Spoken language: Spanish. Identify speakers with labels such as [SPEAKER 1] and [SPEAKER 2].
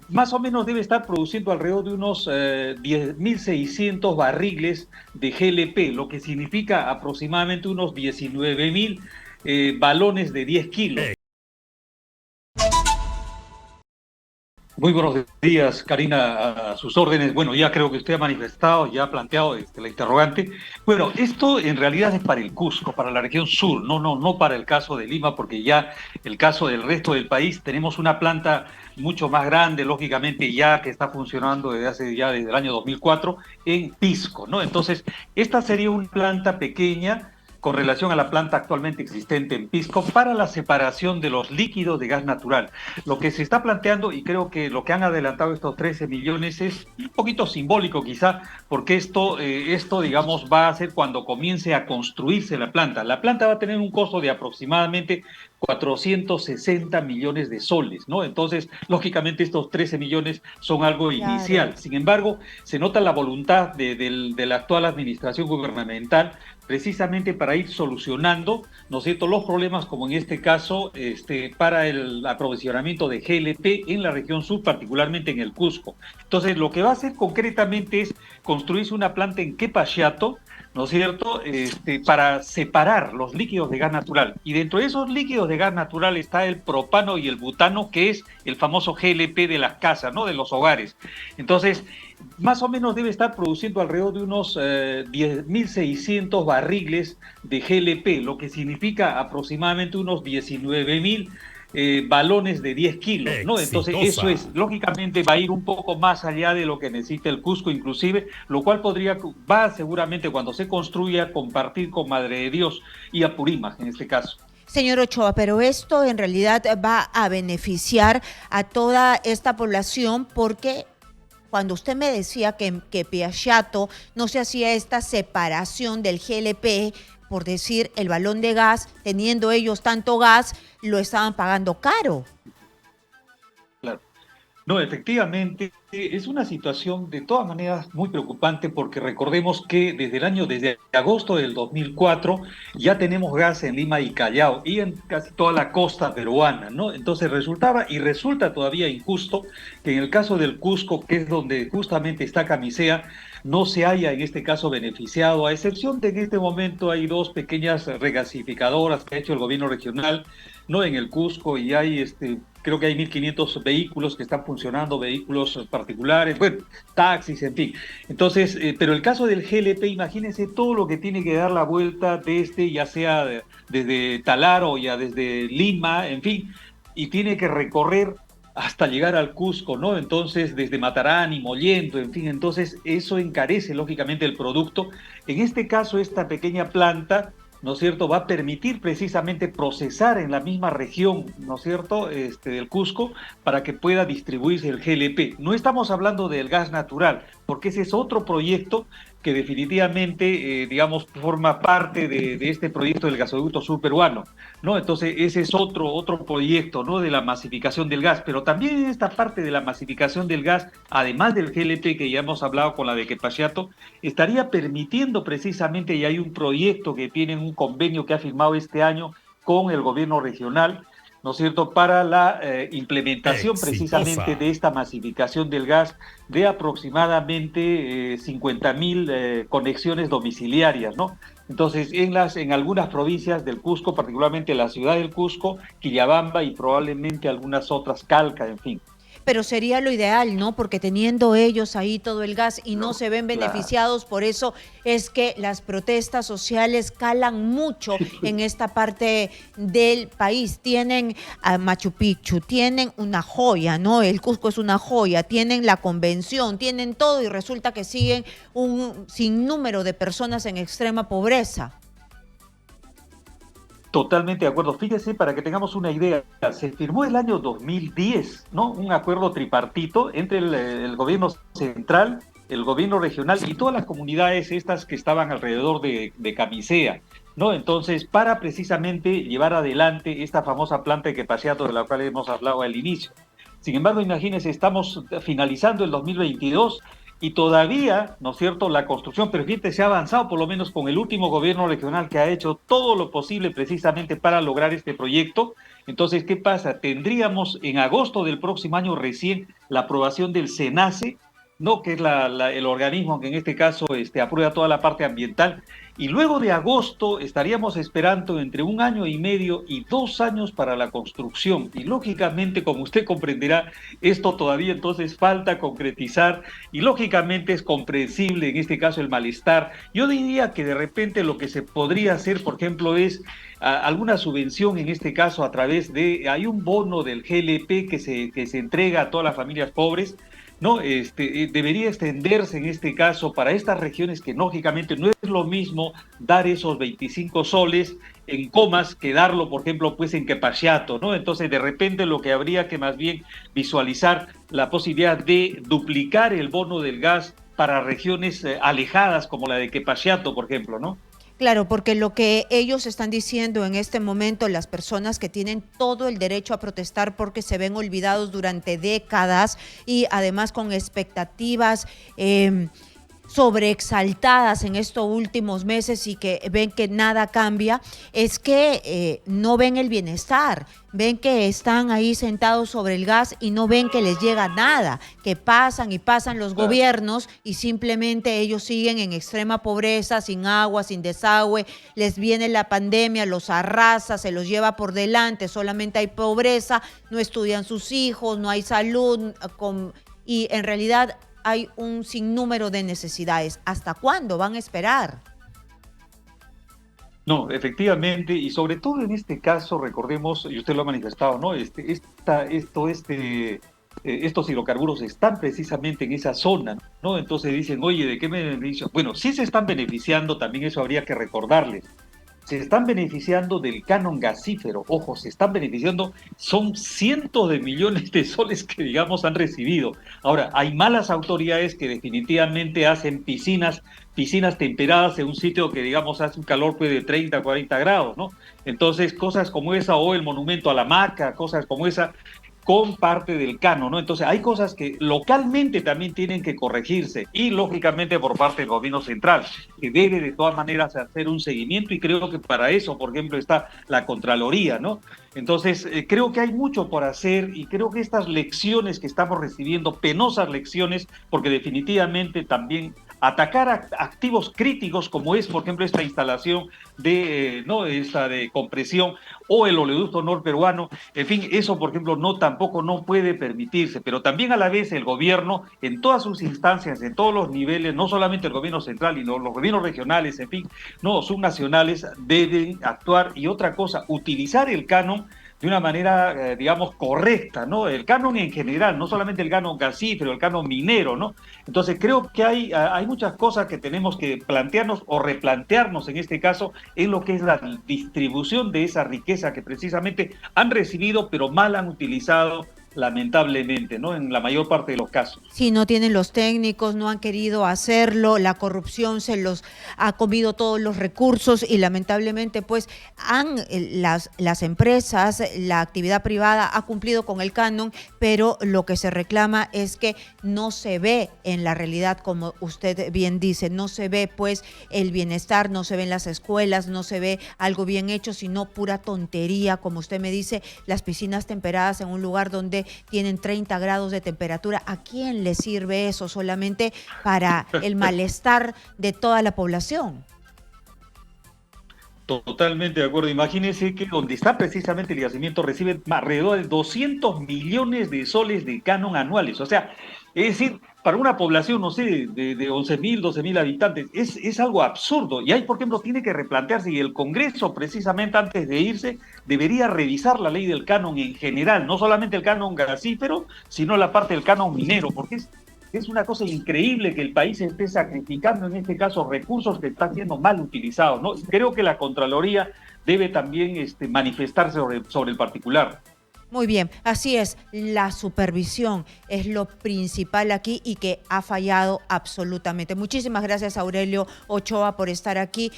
[SPEAKER 1] más o menos debe estar produciendo alrededor de unos 10.600 barriles de GLP, lo que significa aproximadamente unos 19.000 balones de 10 kilos. Muy buenos días, Karina, a sus órdenes. Bueno, ya creo que usted ha manifestado, ya ha planteado la interrogante. Bueno, esto en realidad es para el Cusco, para la región sur, no para el caso de Lima, porque ya el caso del resto del país, tenemos una planta mucho más grande, lógicamente ya que está funcionando desde el año 2004 en Pisco, ¿no? Entonces, esta sería una planta pequeña con relación a la planta actualmente existente en Pisco para la separación de los líquidos de gas natural. Lo que se está planteando, y creo que lo que han adelantado estos 13 millones es un poquito simbólico quizá, porque esto, digamos, va a ser cuando comience a construirse la planta. La planta va a tener un costo de aproximadamente 460 millones de soles, ¿no? Entonces, lógicamente, estos 13 millones son algo
[SPEAKER 2] Claro.
[SPEAKER 1] inicial. Sin embargo, se nota la voluntad de la actual administración gubernamental precisamente para ir solucionando, ¿no es cierto?, los problemas, como en este caso, para el aprovisionamiento de GLP en la región sur, particularmente en el Cusco. Entonces, lo que va a hacer concretamente es construirse una planta en Quepachiato, ¿no es cierto?, para separar los líquidos de gas natural. Y dentro de esos líquidos de gas natural está el propano y el butano, que es el famoso GLP de las casas, ¿no?, de los hogares. Entonces, más o menos debe estar produciendo alrededor de unos 10.600 barriles de GLP, lo que significa aproximadamente unos 19.000 balones de 10 kilos, ¿no? Entonces eso
[SPEAKER 3] Exitosa.
[SPEAKER 1] es, lógicamente va a ir un poco más allá de lo que necesita el Cusco inclusive, lo cual va seguramente cuando se construya compartir con Madre de Dios y Apurímac en este caso.
[SPEAKER 2] Señor Ochoa, pero esto en realidad va a beneficiar a toda esta población porque cuando usted me decía que Piachato no se hacía esta separación del GLP, por decir el balón de gas, teniendo ellos tanto gas, lo estaban pagando caro.
[SPEAKER 1] Claro. No, efectivamente, es una situación de todas maneras muy preocupante porque recordemos que desde agosto del 2004 ya tenemos gas en Lima y Callao y en casi toda la costa peruana, ¿no? Entonces resultaba y resulta todavía injusto que en el caso del Cusco, que es donde justamente está Camisea, no se haya en este caso beneficiado, a excepción de que en este momento hay dos pequeñas regasificadoras que ha hecho el gobierno regional, ¿no? En el Cusco y hay creo que hay 1.500 vehículos que están funcionando, vehículos particulares, bueno, taxis, en fin. Entonces, pero el caso del GLP, imagínense todo lo que tiene que dar la vuelta ya sea desde Talar o ya desde Lima, en fin, y tiene que recorrer hasta llegar al Cusco, ¿no? Entonces, desde Matarán y Mollendo, en fin, entonces eso encarece lógicamente el producto. En este caso, esta pequeña planta, ¿no es cierto?, va a permitir precisamente procesar en la misma región, ¿no es cierto?, del Cusco, para que pueda distribuirse el GLP. No estamos hablando del gas natural, porque ese es otro proyecto que definitivamente, digamos, forma parte de este proyecto del gasoducto sur peruano, ¿no? Entonces, ese es otro proyecto, ¿no?, de la masificación del gas, pero también en esta parte de la masificación del gas, además del GLP que ya hemos hablado con la de Quepachiato, estaría permitiendo precisamente, y hay un proyecto que tienen un convenio que ha firmado este año con el gobierno regional, ¿no es cierto?, para la implementación precisamente
[SPEAKER 3] Exitosa.
[SPEAKER 1] de esta masificación del gas de aproximadamente 50.000 conexiones domiciliarias, ¿no? Entonces, en algunas provincias del Cusco, particularmente la ciudad del Cusco, Quillabamba y probablemente algunas otras, Calca, en fin.
[SPEAKER 2] Pero sería lo ideal, ¿no? Porque teniendo ellos ahí todo el gas y no se ven
[SPEAKER 1] Claro.
[SPEAKER 2] beneficiados, por eso es que las protestas sociales calan mucho en esta parte del país. Tienen a Machu Picchu, tienen una joya, ¿no? El Cusco es una joya, tienen la convención, tienen todo y resulta que siguen un sinnúmero de personas en extrema pobreza.
[SPEAKER 1] Totalmente de acuerdo. Fíjese, para que tengamos una idea, se firmó el año 2010, ¿no? Un acuerdo tripartito entre el gobierno central, el gobierno regional y todas las comunidades estas que estaban alrededor de Camisea, ¿no? Entonces, para precisamente llevar adelante esta famosa planta de Quepachiato de la cual hemos hablado al inicio. Sin embargo, imagínense, estamos finalizando el 2022 y todavía, ¿no es cierto?, la construcción, pero fíjate, se ha avanzado por lo menos con el último gobierno regional que ha hecho todo lo posible precisamente para lograr este proyecto. Entonces, ¿qué pasa? Tendríamos en agosto del próximo año recién la aprobación del SENACE, ¿no? Que es el organismo que en este caso aprueba toda la parte ambiental. Y luego de agosto estaríamos esperando entre 1 año y medio y 2 años para la construcción. Y lógicamente, como usted comprenderá, esto todavía entonces falta concretizar y lógicamente es comprensible en este caso el malestar. Yo diría que de repente lo que se podría hacer, por ejemplo, es alguna subvención en este caso a través hay un bono del GLP que se entrega a todas las familias pobres, ¿no? Debería extenderse en este caso para estas regiones que lógicamente no es lo mismo dar esos 25 soles en Comas que darlo, por ejemplo, pues en Quepachiato, ¿no? Entonces, de repente lo que habría que más bien visualizar la posibilidad de duplicar el bono del gas para regiones alejadas como la de Quepachiato, por ejemplo, ¿no?
[SPEAKER 2] Claro, porque lo que ellos están diciendo en este momento, las personas que tienen todo el derecho a protestar porque se ven olvidados durante décadas y además con expectativas sobreexaltadas en estos últimos meses y que ven que nada cambia, es que no ven el bienestar, ven que están ahí sentados sobre el gas y no ven que les llega nada, que pasan y pasan los
[SPEAKER 1] Claro.
[SPEAKER 2] gobiernos y simplemente ellos siguen en extrema pobreza, sin agua, sin desagüe, les viene la pandemia, los arrasa, se los lleva por delante, solamente hay pobreza, no estudian sus hijos, no hay salud, y en realidad hay un sinnúmero de necesidades. ¿Hasta cuándo van a esperar?
[SPEAKER 1] No, efectivamente, y sobre todo en este caso, recordemos, y usted lo ha manifestado, ¿no? Estos hidrocarburos están precisamente en esa zona, ¿no? Entonces dicen, oye, ¿de qué me beneficio? Bueno, sí se están beneficiando, también eso habría que recordarles. Se están beneficiando del canon gasífero, ojo, se están beneficiando, son cientos de millones de soles que, digamos, han recibido. Ahora, hay malas autoridades que definitivamente hacen piscinas temperadas en un sitio que, digamos, hace un calor pues, de 30, 40 grados, ¿no? Entonces, cosas como esa, o el monumento a la Maca, cosas como esa, con parte del canon, ¿no? Entonces hay cosas que localmente también tienen que corregirse y lógicamente por parte del gobierno central, que debe de todas maneras hacer un seguimiento y creo que para eso, por ejemplo, está la Contraloría, ¿no? Entonces creo que hay mucho por hacer y creo que estas lecciones que estamos recibiendo, penosas lecciones, porque definitivamente también atacar a activos críticos como es, por ejemplo, esta instalación no, esta de compresión o el oleoducto norperuano, en fin, eso, por ejemplo, tampoco no puede permitirse, pero también a la vez el gobierno, en todas sus instancias, en todos los niveles, no solamente el gobierno central y los gobiernos regionales, en fin, no, subnacionales, deben actuar y otra cosa, utilizar el canon de una manera, digamos, correcta, ¿no? El canon en general, no solamente el canon gasífero, el canon minero, ¿no? Entonces creo que hay muchas cosas que tenemos que plantearnos o replantearnos en este caso en lo que es la distribución de esa riqueza que precisamente han recibido pero mal han utilizado lamentablemente, ¿no? En la mayor parte de los casos.
[SPEAKER 2] Si no tienen los técnicos, no han querido hacerlo, la corrupción se los ha comido todos los recursos y lamentablemente pues las empresas, la actividad privada ha cumplido con el canon, pero lo que se reclama es que no se ve en la realidad, como usted bien dice, no se ve pues el bienestar, no se ve en las escuelas, no se ve algo bien hecho, sino pura tontería, como usted me dice, las piscinas temperadas en un lugar donde tienen 30 grados de temperatura. ¿A quién le sirve eso? Solamente para el malestar de toda la población.
[SPEAKER 1] Totalmente de acuerdo. Imagínense que donde está precisamente el yacimiento recibe alrededor de 200 millones de soles de canon anuales. O sea, es decir, para una población, no sé, de 11.000, 12.000 habitantes, es algo absurdo. Y ahí, por ejemplo, tiene que replantearse y el Congreso, precisamente antes de irse, debería revisar la ley del canon en general, no solamente el canon gasífero, sino la parte del canon minero, porque es una cosa increíble que el país esté sacrificando, en este caso, recursos que están siendo mal utilizados, ¿no? Creo que la Contraloría debe también manifestarse sobre el particular.
[SPEAKER 2] Muy bien, así es, la supervisión es lo principal aquí y que ha fallado absolutamente. Muchísimas gracias, Aurelio Ochoa, por estar aquí